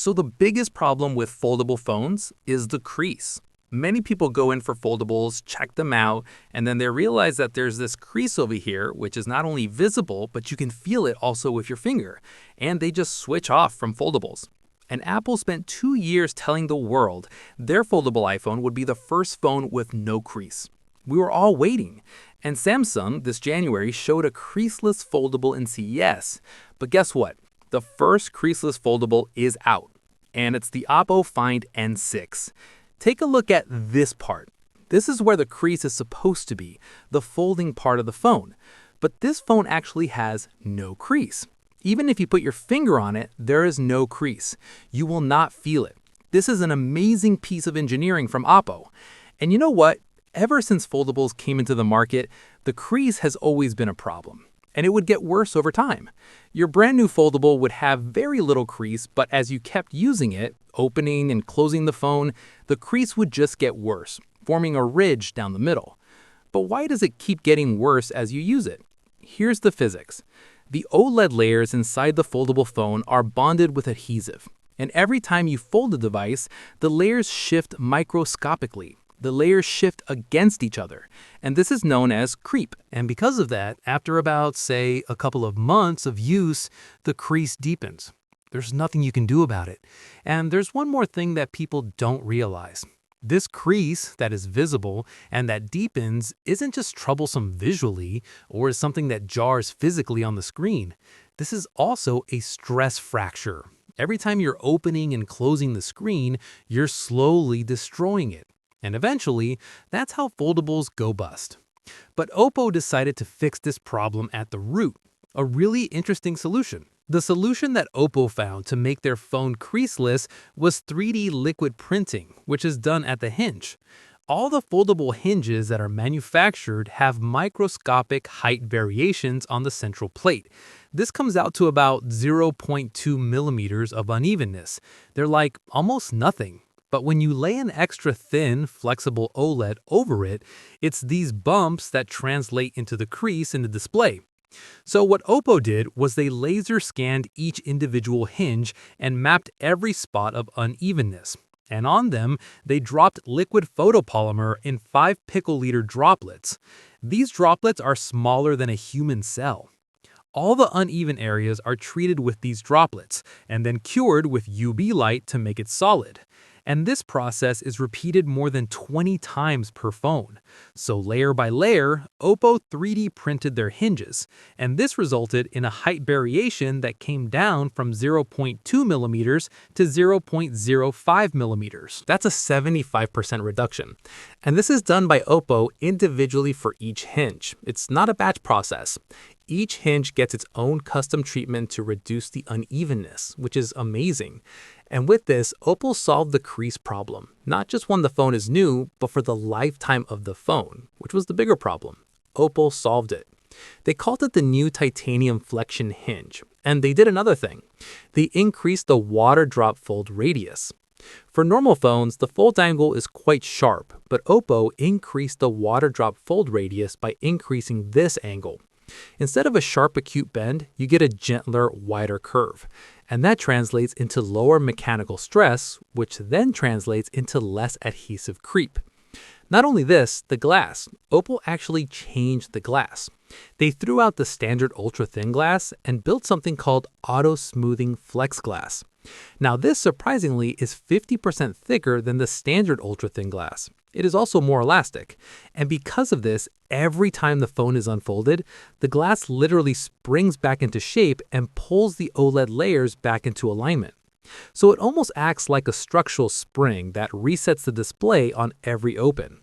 So the biggest problem with foldable phones is the crease. Many people go in for foldables, check them out, and then they realize that there's this crease over here, which is not only visible, but you can feel it also with your finger. And they just switch off from foldables. And Apple spent 2 years telling the world their foldable iPhone would be the first phone with no crease. We were all waiting. And Samsung this January showed a creaseless foldable in CES. But guess what? The first creaseless foldable is out. And it's the Oppo Find N6. Take a look at this part. This is where the crease is supposed to be, the folding part of the phone. But this phone actually has no crease. Even if you put your finger on it, there is no crease. You will not feel it. This is an amazing piece of engineering from Oppo. And you know what? Ever since foldables came into the market, the crease has always been a problem. And it would get worse over time. Your brand new foldable would have very little crease, but as you kept using it, opening and closing the phone, the crease would just get worse, forming a ridge down the middle. But why does it keep getting worse as you use it? Here's the physics. The OLED layers inside the foldable phone are bonded with adhesive. And every time you fold the device, the layers shift microscopically. The layers shift against each other, and this is known as creep. And because of that, after about, say, a couple of months of use, the crease deepens. There's nothing you can do about it. And there's one more thing that people don't realize. This crease that is visible and that deepens isn't just troublesome visually or is something that jars physically on the screen. This is also a stress fracture. Every time you're opening and closing the screen, you're slowly destroying it. And eventually, that's how foldables go bust. But Oppo decided to fix this problem at the root, a really interesting solution. The solution that Oppo found to make their phone creaseless was 3D liquid printing, which is done at the hinge. All the foldable hinges that are manufactured have microscopic height variations on the central plate. This comes out to about 0.2 millimeters of unevenness. They're like almost nothing. But when you lay an extra thin, flexible OLED over it, it's these bumps that translate into the crease in the display. So what Oppo did was they laser scanned each individual hinge and mapped every spot of unevenness. And on them, they dropped liquid photopolymer in 5 picoliter droplets. These droplets are smaller than a human cell. All the uneven areas are treated with these droplets and then cured with UV light to make it solid. And this process is repeated more than 20 times per phone. So layer by layer, Oppo 3D printed their hinges, and this resulted in a height variation that came down from 0.2 millimeters to 0.05 millimeters. That's a 75% reduction. And this is done by Oppo individually for each hinge. It's not a batch process. Each hinge gets its own custom treatment to reduce the unevenness, which is amazing. And with this, Oppo solved the crease problem, not just when the phone is new, but for the lifetime of the phone, which was the bigger problem. Oppo solved it. They called it the new titanium flexion hinge, and they did another thing. They increased the water drop fold radius. For normal phones, the fold angle is quite sharp, but Oppo increased the water drop fold radius by increasing this angle. Instead of a sharp acute bend, you get a gentler, wider curve. And that translates into lower mechanical stress, which then translates into less adhesive creep. Not only this, the glass. Oppo actually changed the glass. They threw out the standard ultra-thin glass and built something called auto-smoothing flex glass. Now this, surprisingly, is 50% thicker than the standard ultra-thin glass. It is also more elastic. And because of this, every time the phone is unfolded, the glass literally springs back into shape and pulls the OLED layers back into alignment. So it almost acts like a structural spring that resets the display on every open.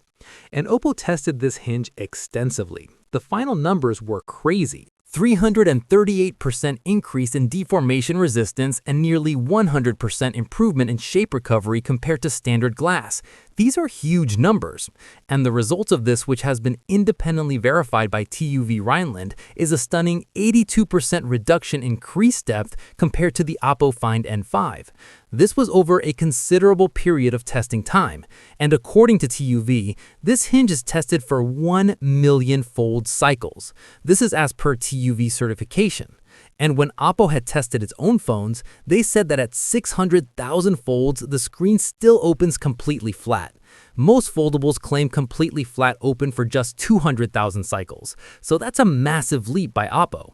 And Oppo tested this hinge extensively. The final numbers were crazy. 338% increase in deformation resistance and nearly 100% improvement in shape recovery compared to standard glass. These are huge numbers. And the results of this, which has been independently verified by TÜV Rheinland, is a stunning 82% reduction in crease depth compared to the Oppo Find N5. This was over a considerable period of testing time. And according to TÜV, this hinge is tested for 1 million fold cycles. This is as per TÜV certification. And when Oppo had tested its own phones, they said that at 600,000 folds, the screen still opens completely flat. Most foldables claim completely flat open for just 200,000 cycles, so that's a massive leap by Oppo.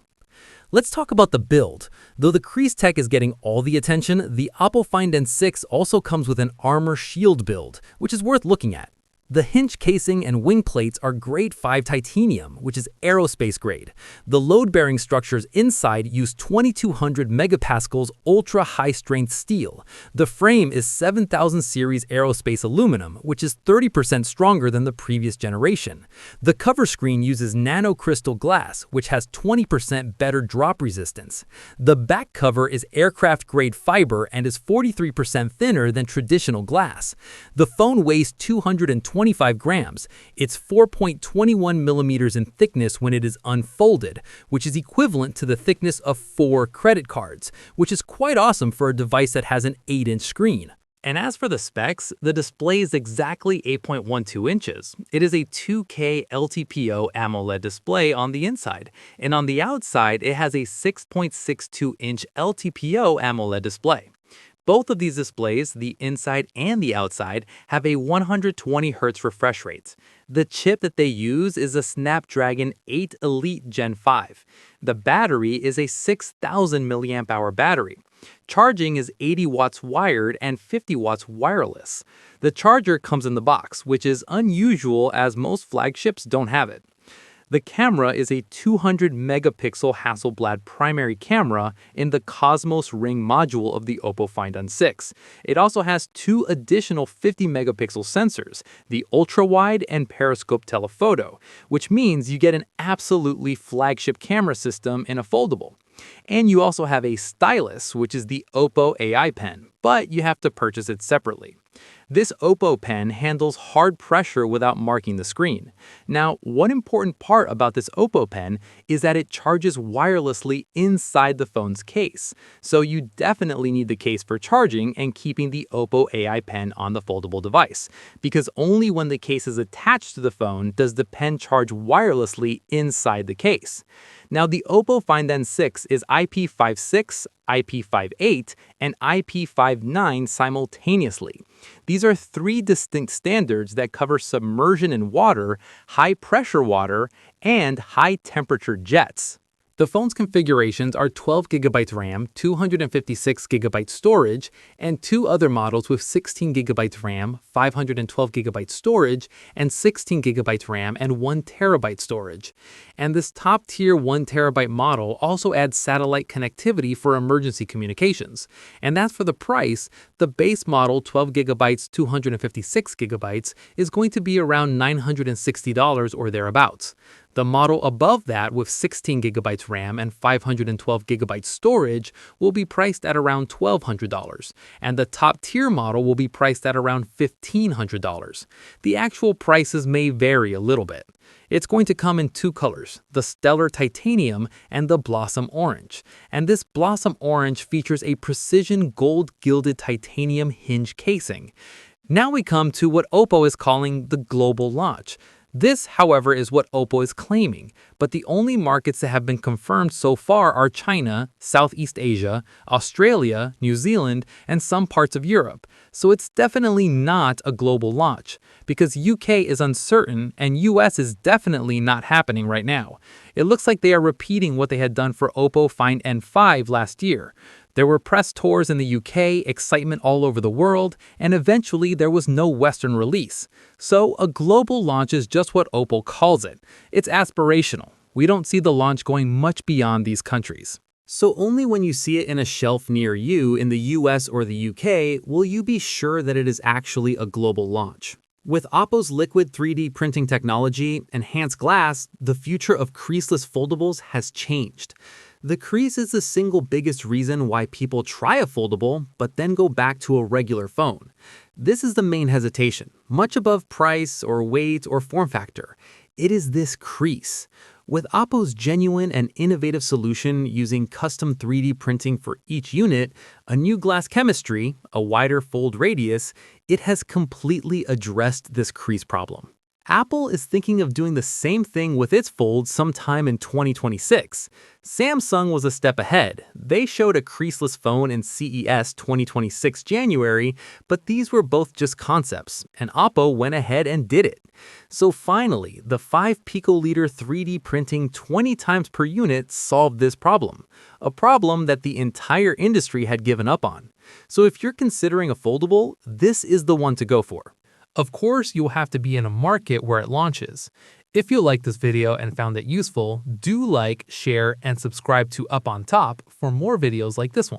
Let's talk about the build. Though the crease tech is getting all the attention, the Oppo Find N6 also comes with an armor shield build, which is worth looking at. The hinge casing and wing plates are grade 5 titanium, which is aerospace grade. The load-bearing structures inside use 2200 megapascals ultra-high-strength steel. The frame is 7000 series aerospace aluminum, which is 30% stronger than the previous generation. The cover screen uses nanocrystal glass, which has 20% better drop resistance. The back cover is aircraft-grade fiber and is 43% thinner than traditional glass. The phone weighs 225 grams. It's 4.21 millimeters in thickness when it is unfolded, which is equivalent to the thickness of 4 credit cards, which is quite awesome for a device that has an 8-inch screen. And as for the specs, the display is exactly 8.12 inches. It is a 2K LTPO AMOLED display on the inside, and on the outside, it has a 6.62-inch LTPO AMOLED display. Both of these displays, the inside and the outside, have a 120Hz refresh rate. The chip that they use is a Snapdragon 8 Elite Gen 5. The battery is a 6,000 mAh battery. Charging is 80 watts wired and 50 watts wireless. The charger comes in the box, which is unusual as most flagships don't have it. The camera is a 200 megapixel Hasselblad primary camera in the Cosmos Ring module of the Oppo Find N6. It also has 2 additional 50 megapixel sensors, the ultra-wide and periscope telephoto, which means you get an absolutely flagship camera system in a foldable. And you also have a Stylus, which is the Oppo AI Pen, but you have to purchase it separately. This Oppo pen handles hard pressure without marking the screen. Now, one important part about this Oppo pen is that it charges wirelessly inside the phone's case. So you definitely need the case for charging and keeping the Oppo AI Pen on the foldable device, because only when the case is attached to the phone does the pen charge wirelessly inside the case. Now, the Oppo Find N6 is IP56, IP58, and IP59 simultaneously. These are 3 distinct standards that cover submersion in water, high-pressure water, and high-temperature jets. The phone's configurations are 12GB RAM, 256GB storage, and 2 other models with 16GB RAM, 512GB storage, and 16GB RAM and 1TB storage. And this top-tier 1TB model also adds satellite connectivity for emergency communications. And as for the price, the base model 12GB, 256GB is going to be around $960 or thereabouts. The model above that with 16GB RAM and 512GB storage will be priced at around $1,200, and the top-tier model will be priced at around $1,500. The actual prices may vary a little bit. It's going to come in 2 colors, the Stellar Titanium and the Blossom Orange. And this Blossom Orange features a precision gold-gilded titanium hinge casing. Now we come to what Oppo is calling the global launch. This, however, is what Oppo is claiming, but the only markets that have been confirmed so far are China, Southeast Asia, Australia, New Zealand, and some parts of Europe. So it's definitely not a global launch, because UK is uncertain and US is definitely not happening right now. It looks like they are repeating what they had done for Oppo Find N5 last year. There were press tours in the UK, excitement all over the world, and eventually there was no Western release. So a global launch is just what Oppo calls it. It's aspirational. We don't see the launch going much beyond these countries. So only when you see it in a shelf near you in the US or the UK will you be sure that it is actually a global launch. With Oppo's liquid 3D printing technology, enhanced glass, the future of creaseless foldables has changed. The crease is the single biggest reason why people try a foldable but then go back to a regular phone. This is the main hesitation, much above price or weight or form factor. It is this crease. With Oppo's genuine and innovative solution using custom 3D printing for each unit, a new glass chemistry, a wider fold radius, it has completely addressed this crease problem. Apple is thinking of doing the same thing with its Fold sometime in 2026. Samsung was a step ahead. They showed a creaseless phone in CES 2026 January, but these were both just concepts, and Oppo went ahead and did it. So finally, the 5 picoliter 3D printing 20 times per unit solved this problem, a problem that the entire industry had given up on. So if you're considering a foldable, this is the one to go for. Of course, you'll have to be in a market where it launches. If you liked this video and found it useful, do like, share, and subscribe to Up on Top for more videos like this one.